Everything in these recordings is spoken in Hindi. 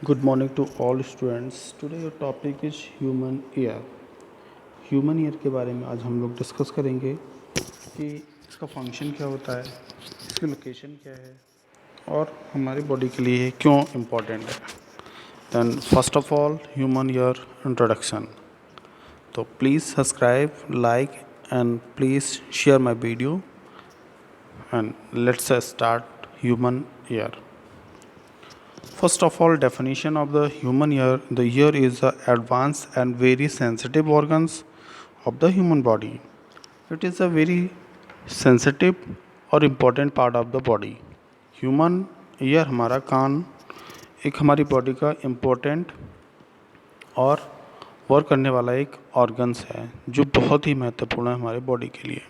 Good morning to all students. Today your topic is human ear. Human ear के बारे में आज हम लोग डिस्कस करेंगे कि इसका फंक्शन क्या होता है, इसकी लोकेशन क्या है और हमारी बॉडी के लिए क्यों इम्पोर्टेंट है. Then first of all human ear introduction. तो please subscribe, like and please share my video and let's start human ear. First of all, definition of the human ear. The ear is the advanced and very sensitive organs of the human body. It is a very sensitive और important part of the body. Human ear हमारा कान एक हमारी बॉडी का इम्पोर्टेंट और वर्क करने वाला एक ऑर्गन्स है जो बहुत ही महत्वपूर्ण है हमारे बॉडी के लिए.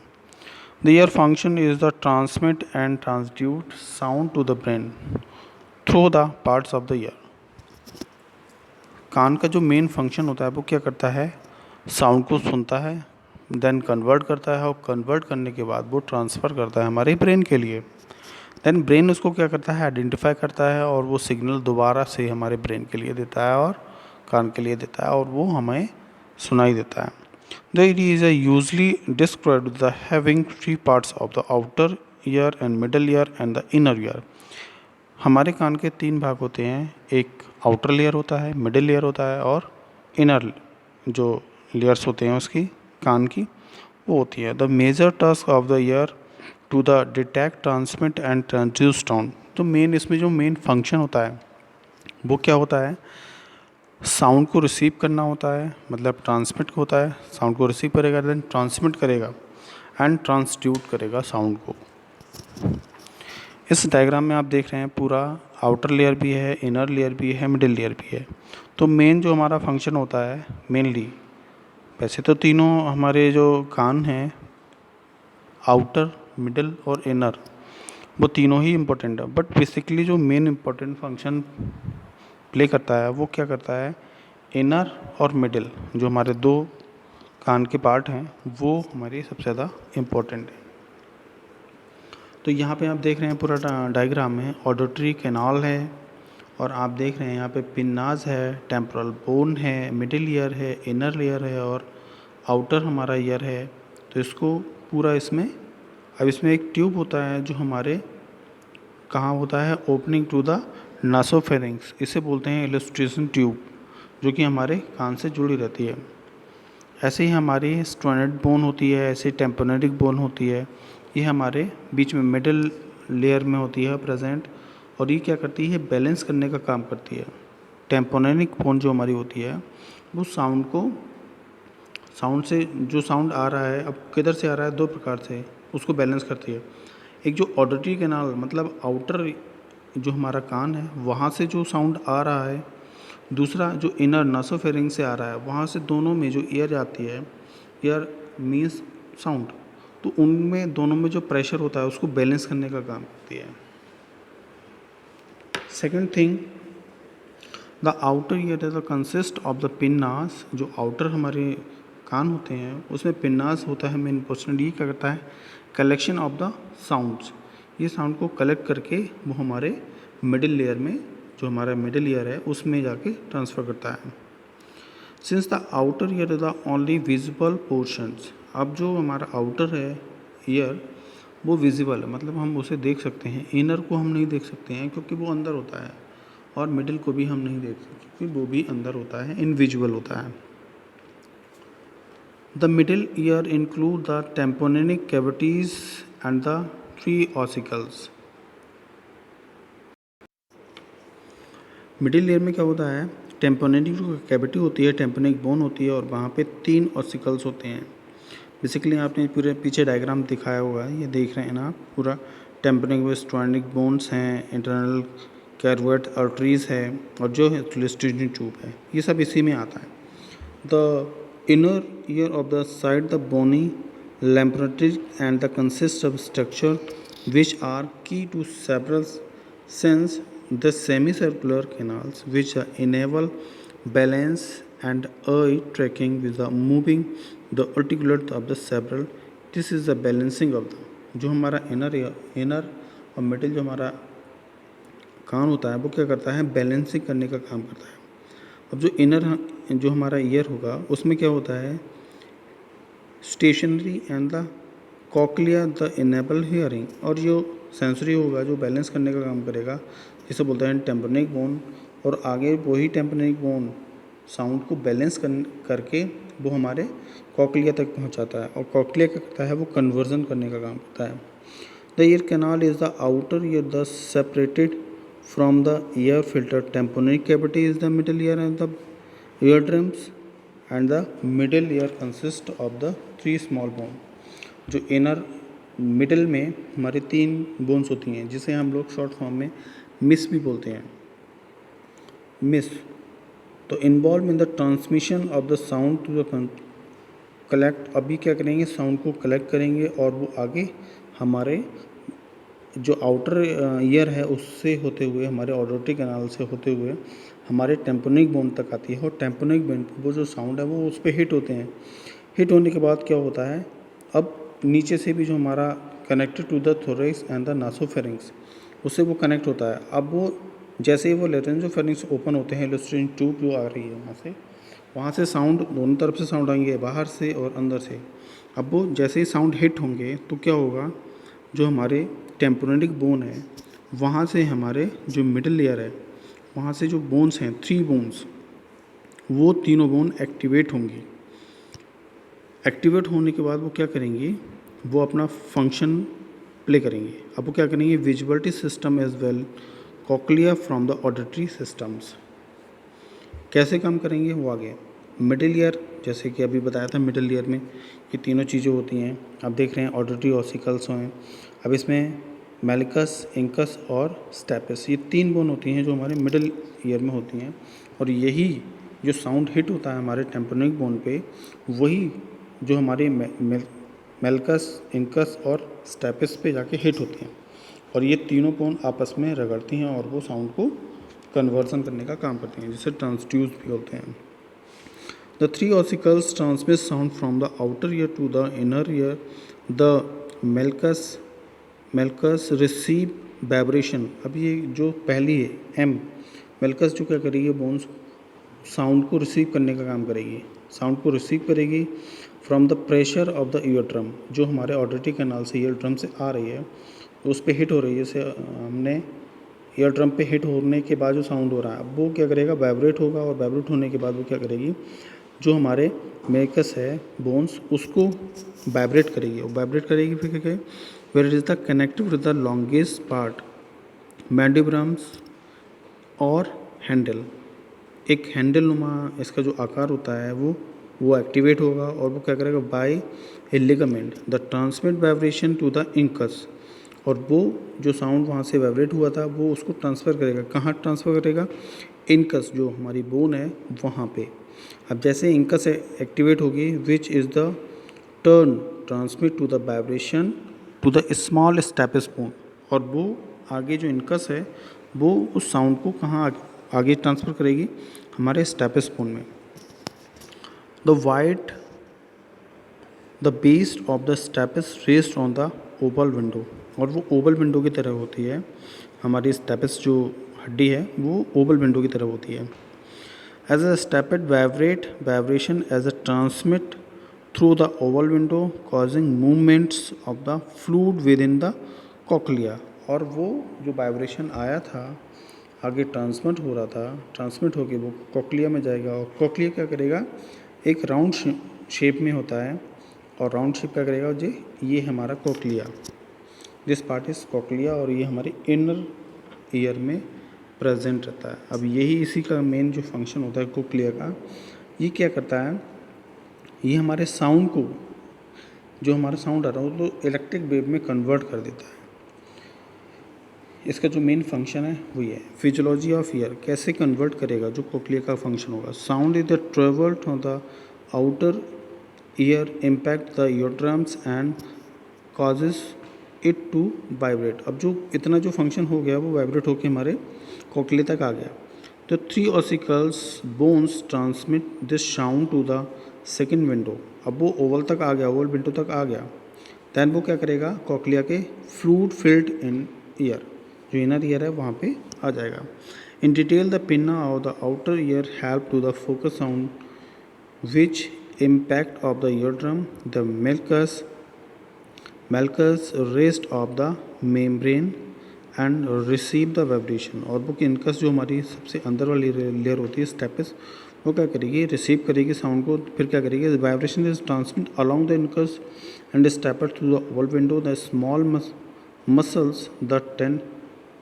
The ear function is the transmit and transduce sound to the brain through the parts of the ear. कान का जो मेन फंक्शन होता है वो क्या करता है, साउंड को सुनता है, देन कन्वर्ट करता है और कन्वर्ट करने के बाद वो ट्रांसफ़र करता है हमारे ब्रेन के लिए. देन ब्रेन उसको क्या करता है, आइडेंटिफाई करता है और वो सिग्नल दोबारा से हमारे ब्रेन के लिए देता है और कान के लिए देता है और वो हमें सुनाई देता है. The it is usually described the having three parts of the outer year and middle ear and the inner year. हमारे कान के तीन भाग होते हैं, एक आउटर लेयर होता है, मिडिल लेयर होता है और इनर जो लेयर्स होते हैं उसकी कान की वो होती है. The major task of the ear to the detect, transmit and transduce sound. तो मेन इसमें जो मेन फंक्शन होता है वो क्या होता है, साउंड को रिसीव करना होता है, मतलब ट्रांसमिट होता है, साउंड को रिसीव करेगा, देन ट्रांसमिट करेगा एंड ट्रांसड्यूट करेगा साउंड को. इस डायग्राम में आप देख रहे हैं पूरा आउटर लेयर भी है, इनर लेयर भी है, मिडिल लेयर भी है. तो मेन जो हमारा फंक्शन होता है मेनली, वैसे तो तीनों हमारे जो कान हैं आउटर, मिडिल और इनर वो तीनों ही इम्पोर्टेंट है, बट बेसिकली जो मेन इम्पोर्टेंट फंक्शन प्ले करता है वो क्या करता है, इनर और मिडिल जो हमारे दो कान के पार्ट हैं वो हमारे सबसे ज़्यादा इम्पोर्टेंट है. तो यहाँ पे आप देख रहे हैं पूरा डायग्राम में ऑडिटरी कैनाल है और आप देख रहे हैं यहाँ पे पिन्नाज है, टेम्पोरल बोन है, मिडिल ईयर है, इनर लेयर है और आउटर हमारा ईयर है. तो इसको पूरा इसमें अब इसमें एक ट्यूब होता है जो हमारे कहाँ होता है, ओपनिंग टू द नासोफेरिंग्स, इसे बोलते हैं इलस्ट्रेशन ट्यूब, जो कि हमारे कान से जुड़ी रहती है. ऐसे ही हमारी स्ट्रोनेट बोन होती है, ऐसे टेम्पोनेटिक बोन होती है, ये हमारे बीच में मिडिल लेयर में होती है प्रेजेंट और ये क्या करती है, बैलेंस करने का काम करती है. टेम्पोनेटिक बोन जो हमारी होती है वो साउंड से जो साउंड आ रहा है, अब किधर से आ रहा है, दो प्रकार से उसको बैलेंस करती है. एक जो ऑडिटरी कैनाल मतलब आउटर जो हमारा कान है वहाँ से जो साउंड आ रहा है, दूसरा जो इनर नासोफेरिंग से आ रहा है वहाँ से, दोनों में जो एयर आती है, एयर मीन्स साउंड, तो उनमें दोनों में जो प्रेशर होता है उसको बैलेंस करने का काम करती है. Second thing, the outer ear is the consist of the pinnas. जो आउटर हमारे कान होते हैं उसमें पिन्नास होता है मेन पोर्शन. ये क्या करता है, कलेक्शन ऑफ द साउंड्स, ये साउंड को कलेक्ट करके वो हमारे मिडिल लेयर में, जो हमारा मिडिल ईयर है उसमें जाके ट्रांसफ़र करता है. Since the outer ear is the only visible portions. अब जो हमारा आउटर है ईयर वो विजिबल है, मतलब हम उसे देख सकते हैं. इनर को हम नहीं देख सकते हैं क्योंकि वो अंदर होता है और मिडिल को भी हम नहीं देख सकते क्योंकि वो भी अंदर होता है, इनविजिबल होता है. The middle ear include the tympanic cavities and the three ossicles. Middle layer में क्या होता है, टेम्पोनेटिक जो कैविटी होती है, टेम्पोनेटिक बोन होती है और वहाँ पे तीन ऑसिकल्स होते हैं. बेसिकली आपने पूरे पीछे डायग्राम दिखाया हुआ है, ये देख रहे हैं ना, पूरा टेम्पोनेटिक में स्ट्रोनिक बोन्स हैं, इंटरनल कैरवेट आर्टरीज है और जो है लिस्टिजन ट्यूब है, ये सब इसी में आता है. The inner ear of the side the bony labyrinth and the consist of structure which are key to several sense the semicircular canals which enable balance and eye tracking with the moving the articulate of the cerebral. This is the balancing of the जो हमारा इनर और मिडिल जो हमारा कान होता है वो क्या करता है, बैलेंसिंग करने का काम करता है। अब जो इनर जो हमारा ईयर होगा उसमें क्या होता है, stationary and the cochlea the enable hearing, और जो सेंसरी होगा जो बैलेंस करने का काम करेगा, जिसे बोलते हैं टेम्पनिक बोन, और आगे वही टेम्पनिक बोन साउंड को बैलेंस करके वो हमारे कॉकलिया तक पहुंचाता है, और कॉकलिया क्या करता है, वो कन्वर्जन करने का काम करता है। The ear canal is the outer ear the separated from the ear filter, tympanic cavity is the middle ear and the ear drums and the middle ear consist of the 3 small bone. जो इनर मिडल में हमारे 3 बोन्स होती हैं जिसे हम लोग शॉर्ट फॉर्म में मिस भी बोलते हैं, मिस। तो involve in the transmission of the sound to the collect, अभी क्या करेंगे, साउंड को कलेक्ट करेंगे और वो आगे हमारे जो आउटर ईयर है उससे होते हुए, हमारे ऑडिटरी कैनाल से होते हुए हमारे टेम्पोनिक बोन तक आती है, और टेम्पोनिक बोन वो जो साउंड है वो उस पर हिट होते हैं। हिट होने के बाद क्या होता है, अब नीचे से भी जो हमारा connected to the thorax and the nasopharynx, उससे वो कनेक्ट होता है। अब वो जैसे ही वो लेरेंजोफेरिंग्स ओपन होते हैं, इलस्ट्रेटिंग ट्यूब जो आ रही है वहाँ से साउंड दोनों तरफ से साउंड आएंगे, बाहर से और अंदर से। अब वो जैसे ही साउंड हिट होंगे तो क्या होगा, जो हमारे टेम्पोनिक बोन है वहाँ से हमारे जो मिडिल लेयर है वहाँ से जो बोन्स हैं 3 बोन्स, वो तीनों बोन एक्टिवेट होंगी। एक्टिवेट होने के बाद वो क्या करेंगी, वो अपना फंक्शन प्ले करेंगे। अब वो क्या करेंगे, visuality system as well cochlea from the auditory systems. कैसे काम करेंगे वो आगे। मिडिल ईयर, जैसे कि अभी बताया था, मिडिल ईयर में ये तीनों चीज़ें होती हैं। आप देख रहे हैं ऑडिटरी ऑसिकल्स हैं। अब इसमें मेलिकस, इंकस और स्टेपस, ये 3 बोन होती हैं जो हमारे मिडिल ईयर में होती हैं, और यही जो साउंड हिट होता है हमारे टेम्पोनिक बोन पे, वही जो हमारे मेलिकस, इंकस और स्टेपस पे जाके हिट होती हैं, और ये तीनों बोन आपस में रगड़ती हैं और वो साउंड को कन्वर्सन करने का काम करती हैं, जिसे ट्रांसड्यूस भी बोलते हैं। The 3 ossicles transmit sound from the outer ear to the inner ear. The melkus receive vibration. अब ये जो पहली है M, मेलकस जो क्या करेगी, बोन्स साउंड को रिसीव करने का काम करेगी, साउंड को रिसीव करेगी from the pressure of the ear drum, जो हमारे ऑडिटरी कैनाल से ईयर ड्रम से आ रही है, तो उस पर हिट हो रही है। जैसे हमने ईयर ड्रम पे हिट होने के बाद जो साउंड हो रहा है, अब वो क्या करेगा, वाइब्रेट होगा, और वाइब्रेट होने के बाद वो क्या करेगी, जो हमारे मेकस है बोन्स उसको वाइब्रेट करेगी, और वाइब्रेट करेगी फिर क्या, where it is the connected with the longest part manubriums और हैंडल। एक हैंडल नुमा इसका जो आकार होता है वो एक्टिवेट होगा, और वो क्या करेगा, by a ligament the transmit vibration to the incus, और वो जो साउंड वहाँ से वाइब्रेट हुआ था वो उसको ट्रांसफ़र करेगा। कहाँ ट्रांसफ़र करेगा, इंकस जो हमारी बोन है वहाँ पे। अब जैसे इंकस एक्टिवेट होगी, which is the turn transmit to the vibration to the small stapes bone, और वो आगे जो इंकस है वो उस साउंड को कहाँ आगे ट्रांसफ़र करेगी, हमारे स्टेपस बोन में। The base of the stapes rest on the oval window, और वो ओवल विंडो की तरह होती है। हमारी स्टेपस जो हड्डी है वो ओवल विंडो की तरह होती है। As a steped vibration as a transmit through the oval window causing movements of the fluid within the cochlea, और वो जो वाइब्रेशन आया था आगे ट्रांसमिट हो रहा था, ट्रांसमिट होके वो कॉकलिया में जाएगा, और कॉकलिया क्या करेगा, एक राउंड शेप में होता है, और राउंड शेप क्या करेगा, जो ये हमारा cochlea, this part is cochlea, और ये हमारे इनर ईयर में प्रेजेंट रहता है। अब यही इसी का मेन जो फंक्शन होता है कोक्लिया का, ये क्या करता है, ये हमारे साउंड को, जो हमारा साउंड आ रहा है वो तो इलेक्ट्रिक वेव में कन्वर्ट कर देता है। इसका जो मेन फंक्शन है वो ये है। फिजियोलॉजी ऑफ ईयर कैसे कन्वर्ट करेगा, जो कोक्लिया का फंक्शन होगा। Sound is the travel from the outer ear impact the ear drums and causes it to vibrate. अब जो इतना जो फंक्शन हो गया वो वाइब्रेट होकर हमारे कोक्लिया तक आ गया। तो 3 ossicles bones transmit this sound to the second window. अब वो ओवल तक आ गया, ओवल विंडो तक आ गया। दैन वो क्या करेगा, कोक्लिया के फ्लूइड फिल्ड इन ईयर, जो इनर ईयर है वहाँ पे आ जाएगा। In detail the pinna of the outer ear help to the focus sound which impact of the eardrum, the malleus rest of the membrane and receive the vibration। और वो इनकस जो हमारी सबसे अंदर वाली लेयर होती है स्टेपिस, वो क्या करेगी, रिसीव करेगी साउंड को, फिर क्या करेगी, vibration is transmit along the incus and stapes through the oval window. The small muscles the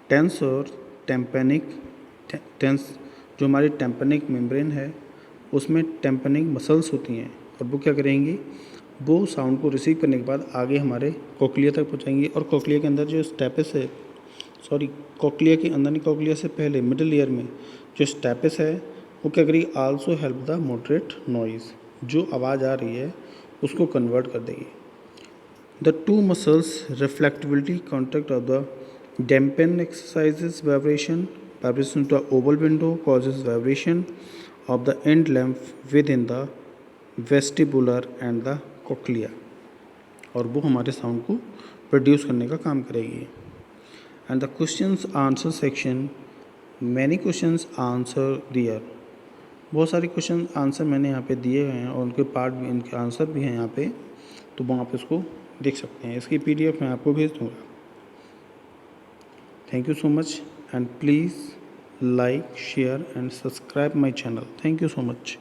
tensor tympanic tense, जो हमारी टेम्पेनिक मेम्ब्रेन है उसमें टेम्पेनिक मसल्स होती हैं, और वो क्या करेंगी, वो साउंड को रिसीव करने के बाद आगे हमारे कोक्लिया तक पहुंचाएंगी। और कोक्लिया के अंदर जो स्टेपिस है, सॉरी कोक्लिया के अंदर नहीं, कोक्लिया से पहले मिडिल ईयर में जो स्टेपिस है वो क्या करेगी, also help the moderate noise, जो आवाज़ आ रही है उसको कन्वर्ट कर देगी। The two muscles reflectibility contact of the dampen exercises vibration to oval window causes vibration of the end length within the vestibular and the cochlea, और वो हमारे साउंड को प्रोड्यूस करने का काम करेगी। And the questions answer section, many questions answer there, बहुत सारे क्वेश्चन आंसर मैंने यहाँ पे दिए हुए हैं और उनके पार्ट भी, इनके आंसर भी हैं यहाँ पे, तो वो आप इसको देख सकते हैं। इसकी PDF मैं आपको भेज दूँगा। Thank you so much and please like, share and subscribe my channel. Thank you so much.